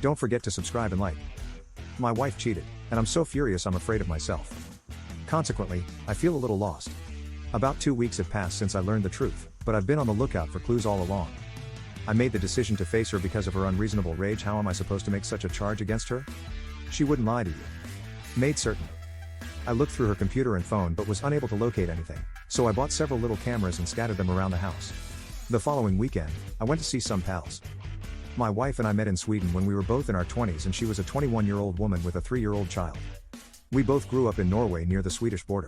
Don't forget to subscribe and like. My wife cheated, and I'm so furious I'm afraid of myself. Consequently, I feel a little lost. About 2 weeks have passed since I learned the truth, but I've been on the lookout for clues all along. I made the decision to face her because of her unreasonable rage. How am I supposed to make such a charge against her? She wouldn't lie to you. Made certain. I looked through her computer and phone but was unable to locate anything, so I bought several little cameras and scattered them around the house. The following weekend, I went to see some pals. My wife and I met in Sweden when we were both in our 20s, and she was a 21-year-old woman with a 3-year-old child. We both grew up in Norway near the Swedish border.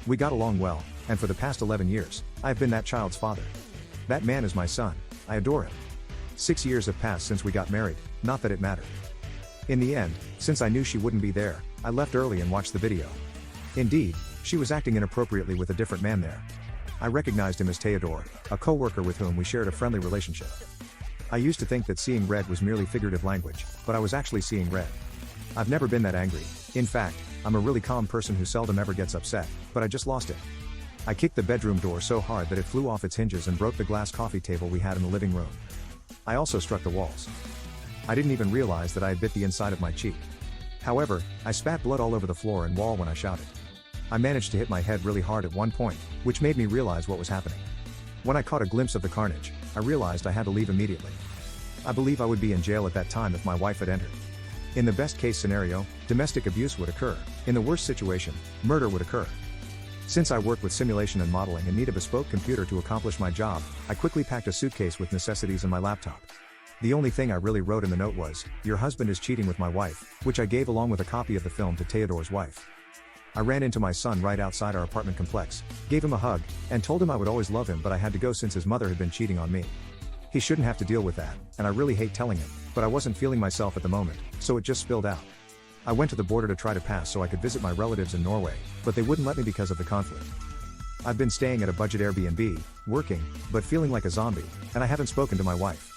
We got along well, and for the past 11 years, I've been that child's father. That man is my son. I adore him. 6 years have passed since we got married, not that it mattered. In the end, since I knew she wouldn't be there, I left early and watched the video. Indeed, she was acting inappropriately with a different man there. I recognized him as Theodore, a co-worker with whom we shared a friendly relationship. I used to think that seeing red was merely figurative language, but I was actually seeing red. I've never been that angry. In fact, I'm a really calm person who seldom ever gets upset, but I just lost it. I kicked the bedroom door so hard that it flew off its hinges and broke the glass coffee table we had in the living room. I also struck the walls. I didn't even realize that I had bit the inside of my cheek. However, I spat blood all over the floor and wall when I shouted. I managed to hit my head really hard at one point, which made me realize what was happening. When I caught a glimpse of the carnage, I realized I had to leave immediately. I believe I would be in jail at that time if my wife had entered. In the best case scenario, domestic abuse would occur. In the worst situation, murder would occur. Since I work with simulation and modeling and need a bespoke computer to accomplish my job, I quickly packed a suitcase with necessities and my laptop. The only thing I really wrote in the note was, "Your husband is cheating with my wife," which I gave along with a copy of the film to Theodore's wife. I ran into my son right outside our apartment complex, gave him a hug, and told him I would always love him, but I had to go since his mother had been cheating on me. He shouldn't have to deal with that, and I really hate telling him, but I wasn't feeling myself at the moment, so it just spilled out. I went to the border to try to pass so I could visit my relatives in Norway, but they wouldn't let me because of the conflict. I've been staying at a budget Airbnb, working, but feeling like a zombie, and I haven't spoken to my wife.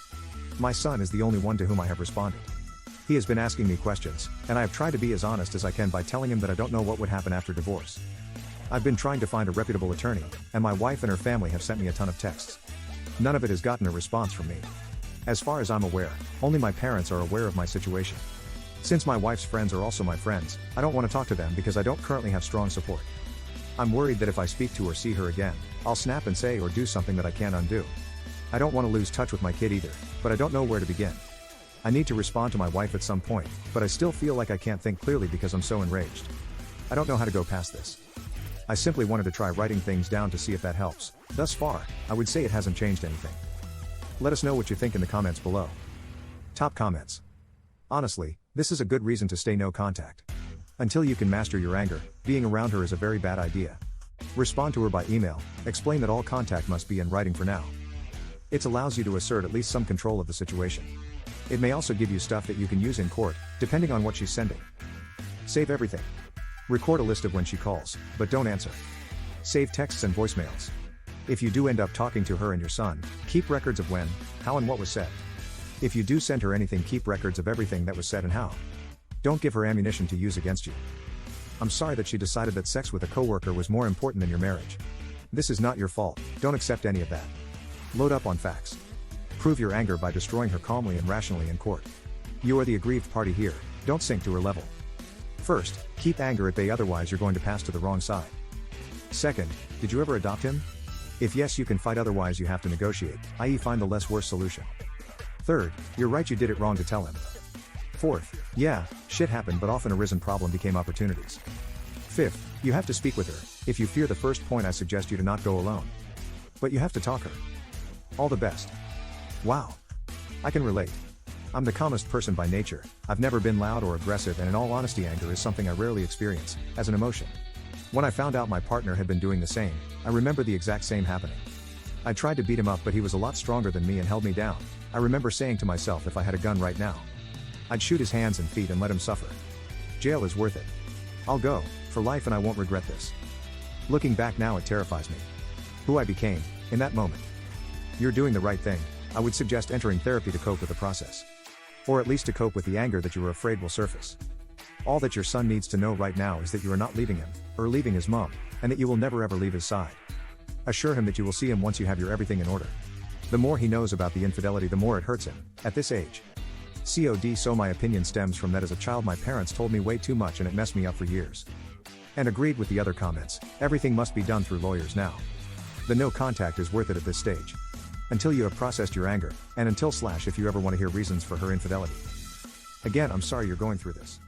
My son is the only one to whom I have responded. He has been asking me questions, and I have tried to be as honest as I can by telling him that I don't know what would happen after divorce. I've been trying to find a reputable attorney, and my wife and her family have sent me a ton of texts. None of it has gotten a response from me. As far as I'm aware, only my parents are aware of my situation. Since my wife's friends are also my friends, I don't want to talk to them because I don't currently have strong support. I'm worried that if I speak to or see her again, I'll snap and say or do something that I can't undo. I don't want to lose touch with my kid either, but I don't know where to begin. I need to respond to my wife at some point, but I still feel like I can't think clearly because I'm so enraged. I don't know how to go past this. I simply wanted to try writing things down to see if that helps. Thus far, I would say it hasn't changed anything. Let us know what you think in the comments below. Top comments. Honestly, this is a good reason to stay no contact. Until you can master your anger, being around her is a very bad idea. Respond to her by email, explain that all contact must be in writing for now. It allows you to assert at least some control of the situation. It may also give you stuff that you can use in court, depending on what she's sending. Save everything. Record a list of when she calls, but don't answer. Save texts and voicemails. If you do end up talking to her and your son, keep records of when, how and what was said. If you do send her anything, keep records of everything that was said and how. Don't give her ammunition to use against you. I'm sorry that she decided that sex with a coworker was more important than your marriage. This is not your fault, don't accept any of that. Load up on facts. Prove your anger by destroying her calmly and rationally in court. You are the aggrieved party here, don't sink to her level. First, keep anger at bay, otherwise you're going to pass to the wrong side. Second, did you ever adopt him? If yes, you can fight, otherwise you have to negotiate, i.e. find the less worse solution. Third, you're right, you did it wrong to tell him. Fourth, yeah, shit happened, but often a risen problem became opportunities. Fifth, you have to speak with her. If you fear the first point, I suggest you to not go alone. But you have to talk her. All the best. Wow. I can relate. I'm the calmest person by nature. I've never been loud or aggressive, and in all honesty, anger is something I rarely experience, as an emotion. When I found out my partner had been doing the same, I remember the exact same happening. I tried to beat him up, but he was a lot stronger than me and held me down. I remember saying to myself, if I had a gun right now, I'd shoot his hands and feet and let him suffer. Jail is worth it. I'll go, for life, and I won't regret this. Looking back now, it terrifies me. Who I became, in that moment. You're doing the right thing. I would suggest entering therapy to cope with the process. Or at least to cope with the anger that you are afraid will surface. All that your son needs to know right now is that you are not leaving him, or leaving his mom, and that you will never ever leave his side. Assure him that you will see him once you have your everything in order. The more he knows about the infidelity, the more it hurts him, at this age. COD. So my opinion stems from that as a child my parents told me way too much and it messed me up for years. And agreed with the other comments, everything must be done through lawyers now. The no contact is worth it at this stage. Until you have processed your anger, and until / if you ever want to hear reasons for her infidelity. Again, I'm sorry you're going through this.